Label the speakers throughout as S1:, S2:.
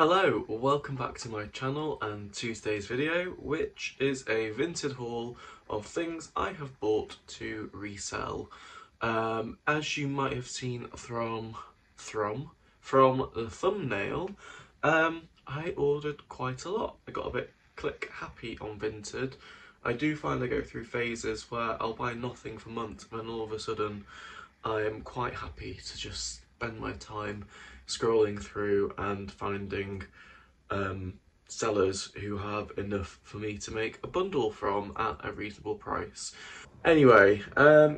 S1: Hello, welcome back to my channel and Tuesday's video, which is a Vinted haul of things I have bought to resell. As you might have seen from the thumbnail, I ordered quite a lot. I got a bit click happy on Vinted. I do find I go through phases where I'll buy nothing for months and then all of a sudden I am quite happy to just spend my time scrolling through and finding sellers who have enough for me to make a bundle from at a reasonable price. Anyway,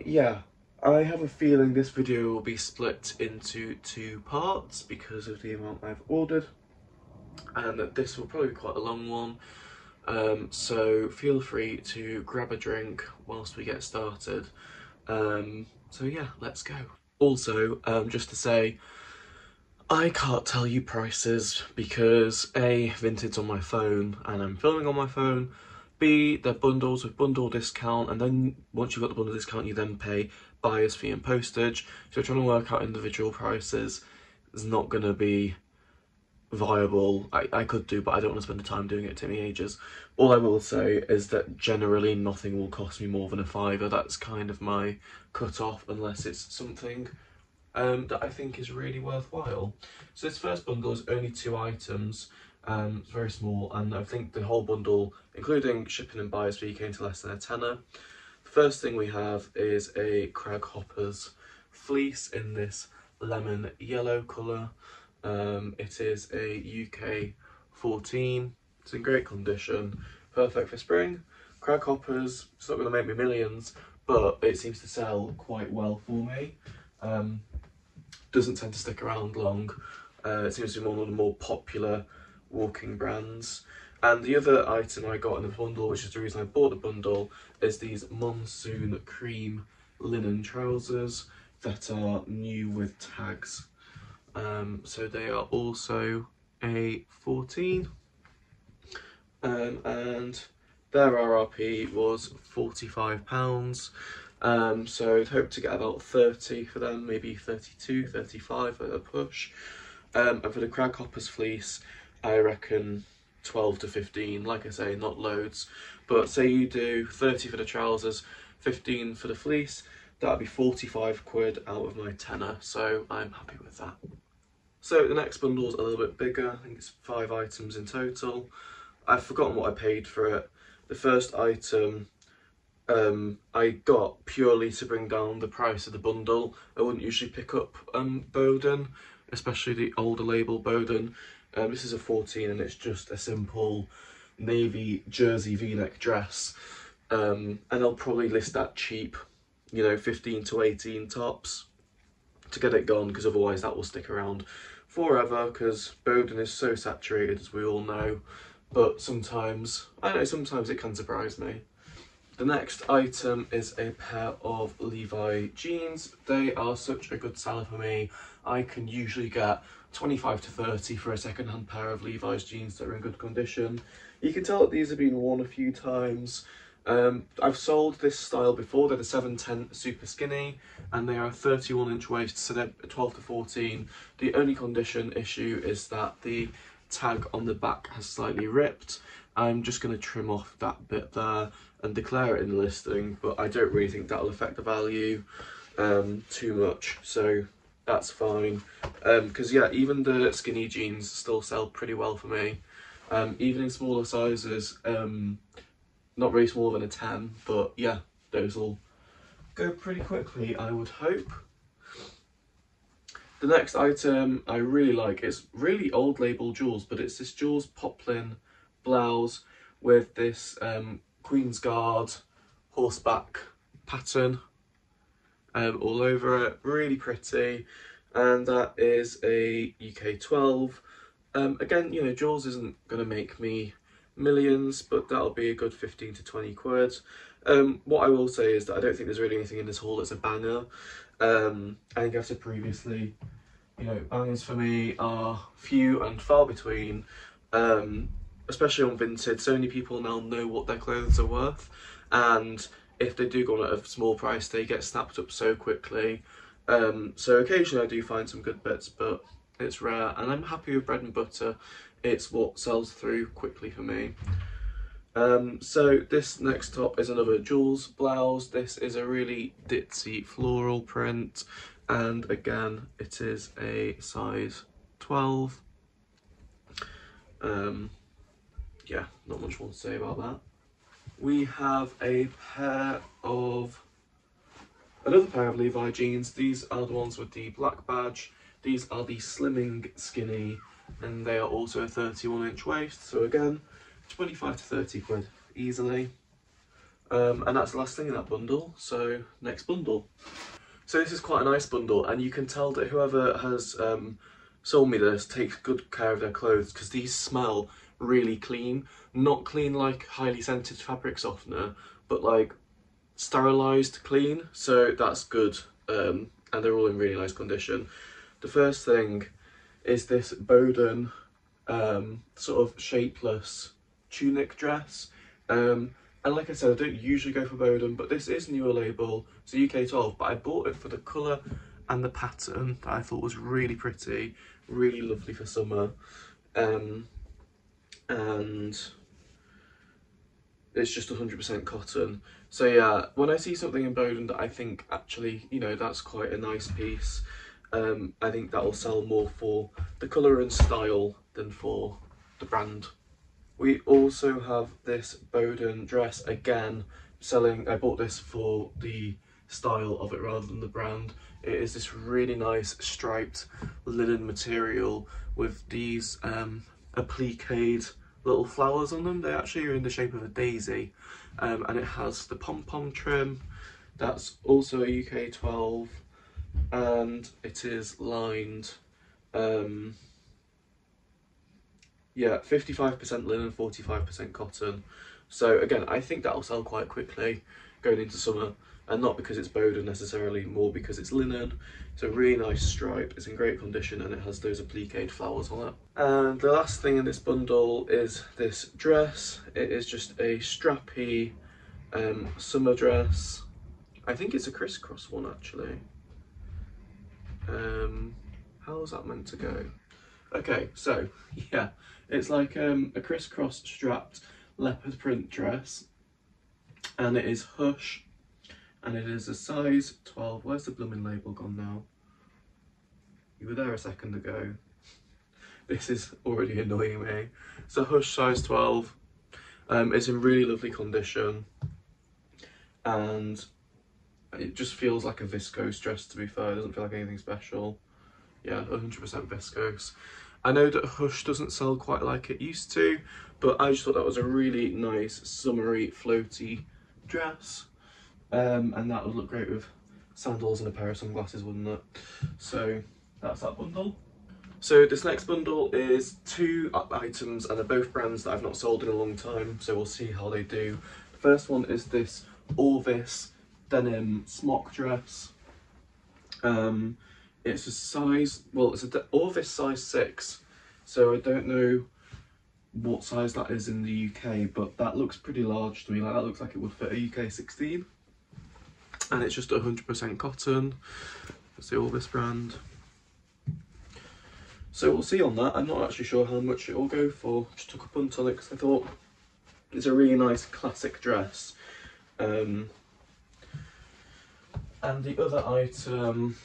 S1: yeah, I have a feeling this video will be split into two parts because of the amount I've ordered, and that this will probably be quite a long one. So feel free to grab a drink whilst we get started. So yeah, let's go. Also, just to say, I can't tell you prices because A, Vinted's on my phone and I'm filming on my phone. B, they're bundles with bundle discount, and then once you've got the bundle discount you then pay buyer's fee and postage. So trying to work out individual prices is not going to be viable. I could do, but I don't want to spend the time doing it. It took me ages. All I will say is that generally nothing will cost me more than a £5. That's kind of my cut off, unless it's something that I think is really worthwhile. So this first bundle is only 2 items. It's very small, and I think the whole bundle, including shipping and buyer's fee, came to less than a tenner. The first thing we have is a Crag Hoppers fleece in this lemon yellow colour. It is a UK 14. It's in great condition, perfect for spring. Crag Hoppers, it's not going to make me millions, but it seems to sell quite well for me. Doesn't tend to stick around long. It seems to be one of the more popular walking brands. And the other item I got in the bundle, which is the reason I bought the bundle, is these Monsoon Cream linen trousers that are new with tags. So they are also a 14, and their RRP was £45. So I'd hope to get about 30 for them, maybe 32, 35 at a push. And for the Crag Hoppers fleece, I reckon 12 to 15, like I say, not loads. But say you do 30 for the trousers, 15 for the fleece, that'd be 45 quid out of my tenner, so I'm happy with that. So the next bundle's a little bit bigger. I think it's 5 items in total. I've forgotten what I paid for it. The first item I got purely to bring down the price of the bundle. I wouldn't usually pick up Bowden, especially the older label Bowden. This is a 14 and it's just a simple navy jersey v-neck dress. And I'll probably list that cheap, 15 to 18 tops to get it gone, because otherwise that will stick around forever, because Bowden is so saturated, as we all know. But sometimes it can surprise me. The next item is a pair of Levi jeans. They are such a good seller for me. I can usually get 25 to 30 for a second-hand pair of Levi's jeans that are in good condition. You can tell that these have been worn a few times. I've sold this style before. They're the 710 super skinny, and they are 31-inch waist, so they're 12 to 14. The only condition issue is that the tag on the back has slightly ripped. I'm just going to trim off that bit there and declare it in the listing, but I don't really think that'll affect the value too much, so that's fine. Because yeah, even the skinny jeans still sell pretty well for me, even in smaller sizes. Not really smaller than a 10, but yeah, those will go pretty quickly, I would hope. The next item I really like. It's really old label Jules, but it's this Jules poplin blouse with this Queen's Guard horseback pattern all over it. Really pretty, and that is a UK 12. Again, Jules isn't going to make me millions, but that'll be a good 15 to 20 quid. What I will say is that I don't think there's really anything in this haul that's a banger. I think I've said previously, bangers for me are few and far between, especially on Vinted. So many people now know what their clothes are worth, and if they do go on at a small price, they get snapped up so quickly. So occasionally I do find some good bits, but it's rare, and I'm happy with bread and butter it's what sells through quickly for me. So this next top is another Jules blouse. This is a really ditzy floral print, and again it is a size 12. Yeah, not much more to say about that. We have another pair of Levi jeans. These are the ones with the black badge. These are the slimming skinny, and they are also a 31-inch waist. So again, 25 to 30 quid easily. And that's the last thing in that bundle. So next bundle. So this is quite a nice bundle, and you can tell that whoever has sold me this takes good care of their clothes, because these smell really clean. Not clean like highly scented fabric softener, but like sterilised clean, so that's good. And they're all in really nice condition. The first thing is this Bowden sort of shapeless tunic dress, and like I said, I don't usually go for Bowden, but this is newer label, so UK 12, but I bought it for the colour and the pattern that I thought was really pretty, really lovely for summer. And it's just 100% cotton. So yeah, when I see something in Bowden that I think actually, you know, that's quite a nice piece, I think that will sell more for the colour and style than for the brand. We also have this Bowden dress, again selling. I bought this for the style of it rather than the brand. It is this really nice striped linen material with these appliqued little flowers on them. They actually are in the shape of a daisy, and it has the pom-pom trim. That's also a UK 12, and it is lined, yeah, 55% linen, 45% cotton. So again, I think that'll sell quite quickly going into summer, and not because it's Bowden necessarily, more because it's linen. It's a really nice stripe, it's in great condition, and it has those appliqued flowers on it. And the last thing in this bundle is this dress. It is just a strappy summer dress. I think it's a crisscross one actually. How's that meant to go? Okay, so yeah, it's like a crisscross strapped leopard print dress, and it is Hush, and it is a size 12. Where's the blooming label gone now? You were there a second ago. This is already annoying me. So Hush size 12. It's in really lovely condition, and it just feels like a viscose dress, to be fair. It doesn't feel like anything special. Yeah, 100% viscose. I know that Hush doesn't sell quite like it used to, but I just thought that was a really nice summery floaty dress, and that would look great with sandals and a pair of sunglasses, wouldn't it? So that's that bundle. So this next bundle is two items, and they're both brands that I've not sold in a long time, so we'll see how they do. The first one is this Orvis denim smock dress. It's a size, well, it's a Orvis size 6, so I don't know what size that is in the UK, but that looks pretty large to me. Like, that looks like it would fit a UK 16, and it's just 100% cotton. It's the Orvis brand. So we'll see on that. I'm not actually sure how much it will go for. Just took a punt on it because I thought it's a really nice classic dress. And the other item,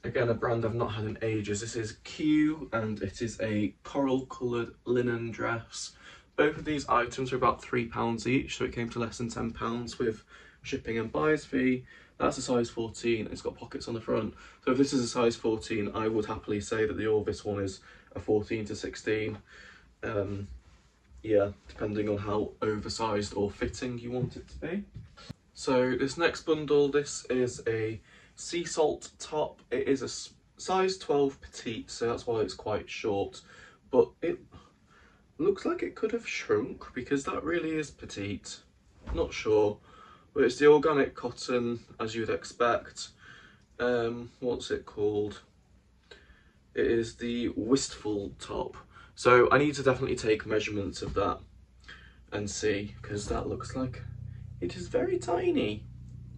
S1: again, a brand I've not had in ages. This is Q, and it is a coral coloured linen dress. Both of these items are about £3 each, so it came to less than £10 with shipping and buyer's fee. That's a size 14, it's got pockets on the front. So if this is a size 14, I would happily say that the Orvis one is a 14 to 16. Yeah, depending on how oversized or fitting you want it to be. So this next bundle, this is a sea salt top. It is a size 12 petite, so that's why it's quite short, but it looks like it could have shrunk because that really is petite. Not sure, but it's the organic cotton, as you'd expect. What's it called? It is the Wistful top. So I need to definitely take measurements of that and see, because that looks like it is very tiny.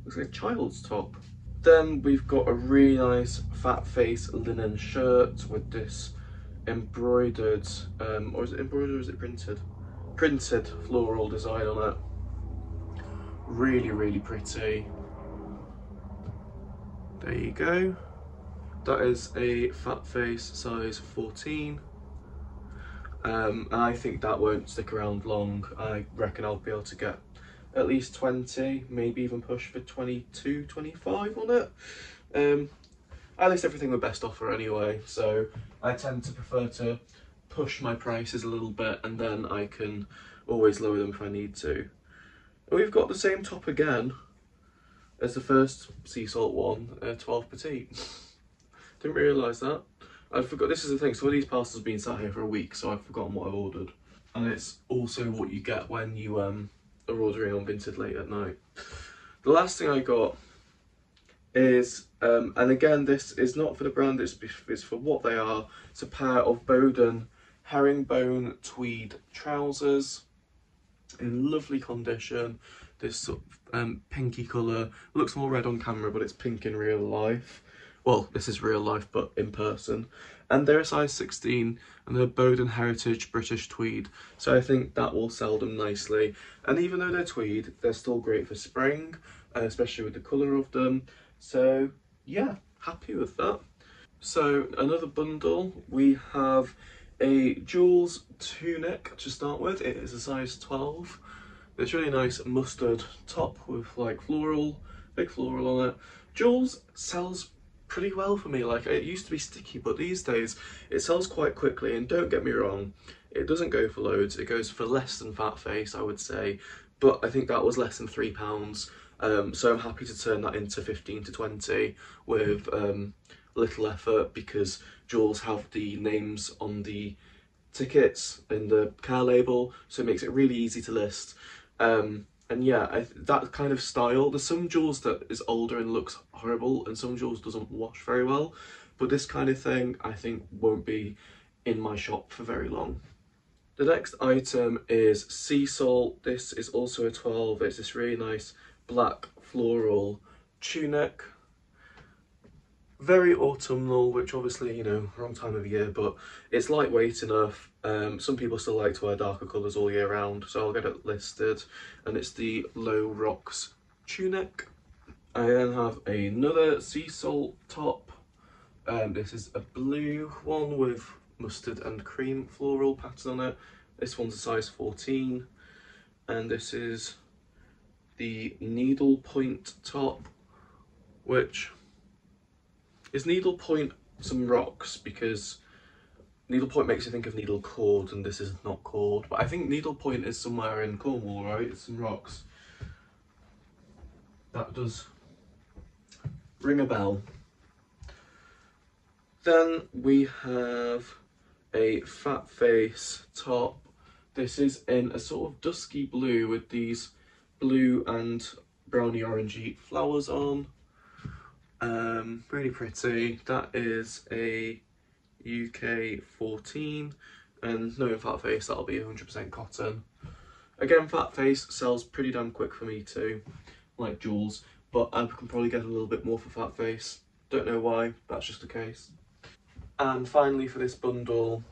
S1: Looks like a child's top. Then we've got a really nice fat face linen shirt with this embroidered, or is it embroidered or is it printed? Printed floral design on it. Really, really pretty. There you go. That is a fat face size 14. And I think that won't stick around long. I reckon I'll be able to get at least 20, maybe even push for 22, 25 on it. I list everything with best offer anyway, so I tend to prefer to push my prices a little bit and then I can always lower them if I need to. And we've got the same top again as the first sea salt one, 12 petite. Didn't realise that. I forgot, this is the thing, some of these parcels have been sat here for a week, so I've forgotten what I've ordered. And it's also what you get when you are ordering on Vinted late at night. The last thing I got is, and again, this is not for the brand, it's for what they are. It's a pair of Bowden herringbone tweed trousers in lovely condition. This sort of pinky colour, looks more red on camera, but it's pink in real life. Well, this is real life, but in person. And they're a size 16, and they're Bowden Heritage British tweed. So I think that will sell them nicely. And even though they're tweed, they're still great for spring, especially with the colour of them. So yeah, happy with that. So another bundle, we have a Jules tunic to start with. It is a size 12. It's really nice mustard top with like floral, big floral on it. Jules sells pretty well for me. Like, it used to be sticky, but these days it sells quite quickly. And don't get me wrong, it doesn't go for loads. It goes for less than Fat Face, I would say, but I think that was less than £3. So I'm happy to turn that into 15 to 20 with little effort, because Jules have the names on the tickets in the car label, so it makes it really easy to list. And yeah, that kind of style, there's some Jules that is older and looks horrible, and some Jules doesn't wash very well, but this kind of thing I think won't be in my shop for very long. The next item is sea salt. This is also a 12. It's this really nice black floral tunic. Very autumnal, which obviously, you know, wrong time of year, but it's lightweight enough. Some people still like to wear darker colours all year round, so I'll get it listed. And it's the Low Rocks tunic. I then have another sea salt top. This is a blue one with mustard and cream floral pattern on it. This one's a size 14. And this is the needle point top, which is needle point some rocks, because needle point makes you think of needle cord, and this is not cord, but I think needle point is somewhere in Cornwall, right? It's some rocks. That does ring a bell. Then we have a Fat Face top. This is in a sort of dusky blue with these blue and browny orangey flowers on. Really pretty. That is a UK 14, and knowing Fat Face, that'll be 100% cotton. Again, Fat Face sells pretty damn quick for me too, like Jules, but I can probably get a little bit more for Fat Face. Don't know why, that's just the case. And finally for this bundle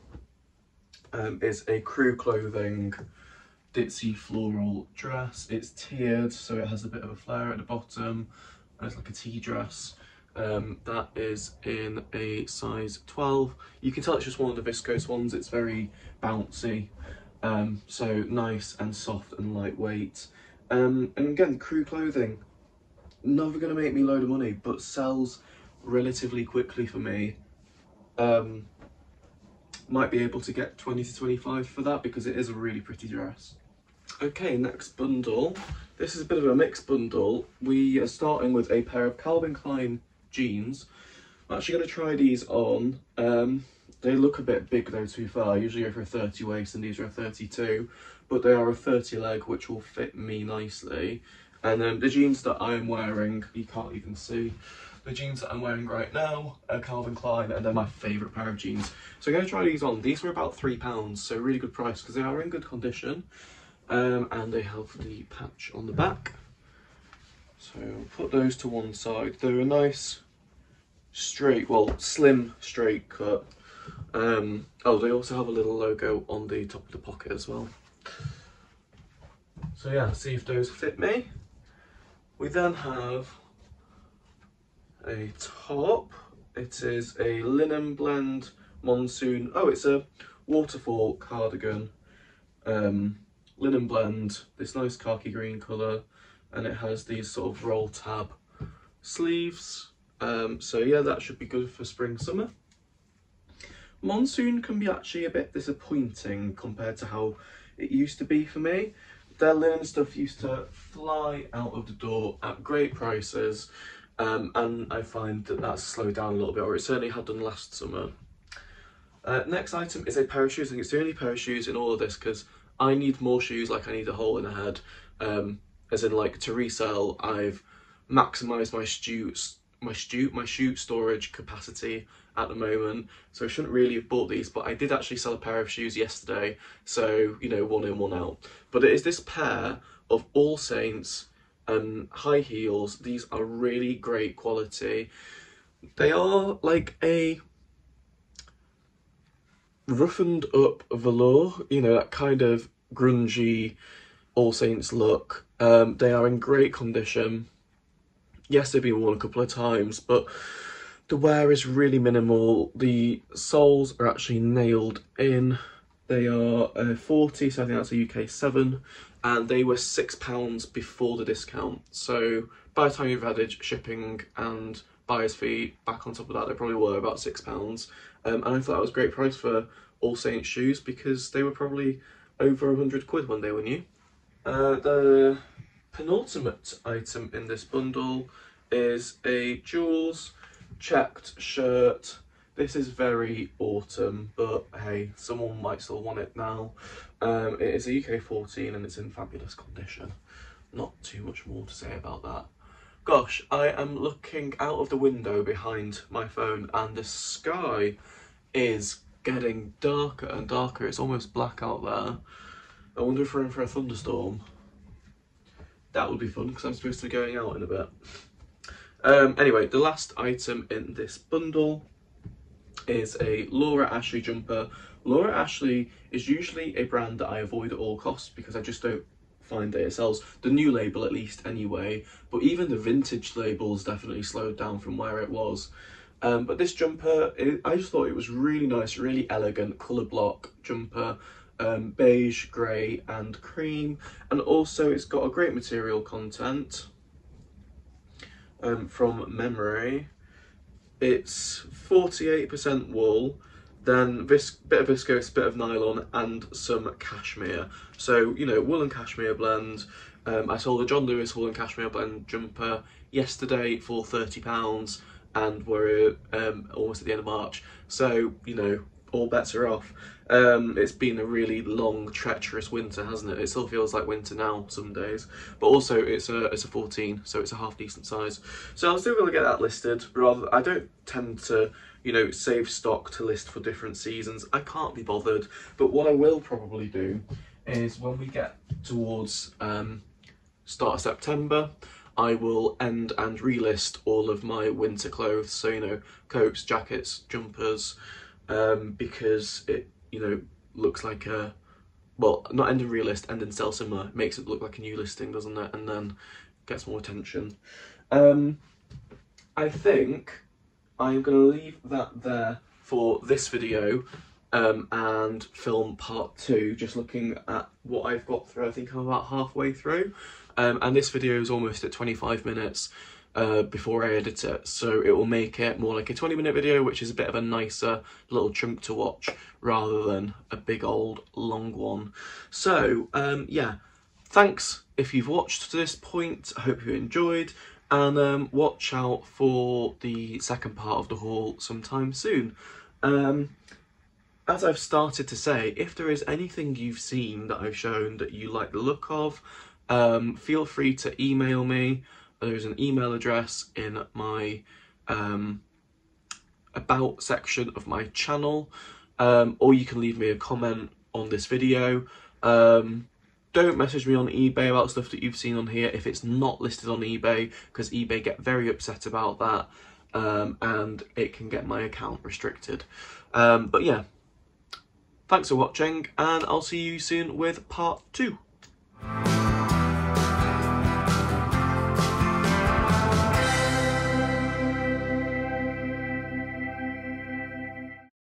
S1: is a Crew Clothing ditzy floral dress. It's tiered, so it has a bit of a flare at the bottom, and it's like a tea dress. That is in a size 12. You can tell it's just one of the viscose ones. It's very bouncy, so nice and soft and lightweight. And again, Crew Clothing, never going to make me a load of money, but sells relatively quickly for me. Might be able to get 20 to 25 for that, because it is a really pretty dress. Okay, next bundle. This is a bit of a mixed bundle. We are starting with a pair of Calvin Klein jeans. I'm actually going to try these on. They look a bit big though, to be fair. I usually go for a 30 waist, and these are a 32, but they are a 30 leg, which will fit me nicely. And the jeans that I'm wearing, you can't even see, the jeans that I'm wearing right now are Calvin Klein, and they're my favourite pair of jeans. So I'm going to try these on. These were about £3, so really good price, because they are in good condition. And they have the patch on the back. So put those to one side. They're a nice straight, well, slim straight cut. Oh, they also have a little logo on the top of the pocket as well. So yeah, see if those fit me. We then have a top. It is a linen blend monsoon. Oh, it's a waterfall cardigan. Linen blend, this nice khaki green colour, and it has these sort of roll tab sleeves. So yeah, that should be good for spring summer. Monsoon can be actually a bit disappointing compared to how it used to be for me. Their linen stuff used to fly out of the door at great prices, and I find that that's slowed down a little bit, or it certainly had done last summer. Next item is a pair of shoes. I think it's the only pair of shoes in all of this because I need more shoes, like I need a hole in the head. As in, like, to resell, I've maximised my shoe storage capacity at the moment, so I shouldn't really have bought these, but I did actually sell a pair of shoes yesterday, so, you know, one in, one out. But it is this pair of All Saints high heels. These are really great quality. They are like a roughened up velour, you know, that kind of grungy All Saints look. They are in great condition. Yes, they've been worn a couple of times, but the wear is really minimal. The soles are actually nailed in. They are 40, so I think that's a UK 7, and they were £6 before the discount. So by the time you've added shipping and buyer's fee back on top of that, they probably were about £6. And I thought that was a great price for All Saints shoes because they were probably over 100 quid when they were new. The penultimate item in this bundle is a Jules checked shirt. This is very autumn, but hey, someone might still want it now. It is a UK 14 and it's in fabulous condition. Not too much more to say about that. Gosh, I am looking out of the window behind my phone and the sky is getting darker and darker. It's almost black out there. I wonder if we're in for a thunderstorm. That would be fun because I'm supposed to be going out in a bit. Anyway, the last item in this bundle is a Laura Ashley jumper. Laura Ashley is usually a brand that I avoid at all costs because I just don't find that it sells. The new label at least anyway, but even the vintage labels definitely slowed down from where it was. But this jumper, I just thought it was really nice, really elegant colour block jumper. Beige, grey and cream, and also it's got a great material content. From memory, it's 48% wool, then bit of viscose, bit of nylon and some cashmere. So, you know, wool and cashmere blend. I sold a John Lewis wool and cashmere blend jumper yesterday for £30 and we're almost at the end of March, so, you know, all bets are off. It's been a really long, treacherous winter, hasn't it? It still feels like winter now some days, but also it's a 14, so it's a half decent size. So I'm still going to get that listed. Rather, I don't tend to, you know, save stock to list for different seasons. I can't be bothered. But what I will probably do is when we get towards start of September, I will end and relist all of my winter clothes. So, you know, coats, jackets, jumpers. Because it, you know, looks like a, well, not end and relist, end and sell similar, makes it look like a new listing, doesn't it? And then gets more attention. I think I'm going to leave that there for this video and film part 2, just looking at what I've got through. I think I'm about halfway through, and this video is almost at 25 minutes. Before I edit it, so it will make it more like a 20-minute video, which is a bit of a nicer little chunk to watch rather than a big old long one. So yeah, thanks if you've watched to this point. I hope you enjoyed, and watch out for the second part of the haul sometime soon. As I've started to say, if there is anything you've seen that I've shown that you like the look of, feel free to email me. There's an email address in my about section of my channel, or you can leave me a comment on this video. Don't message me on eBay about stuff that you've seen on here if it's not listed on eBay, because eBay get very upset about that. and it can get my account restricted. But yeah, thanks for watching, and I'll see you soon with part 2.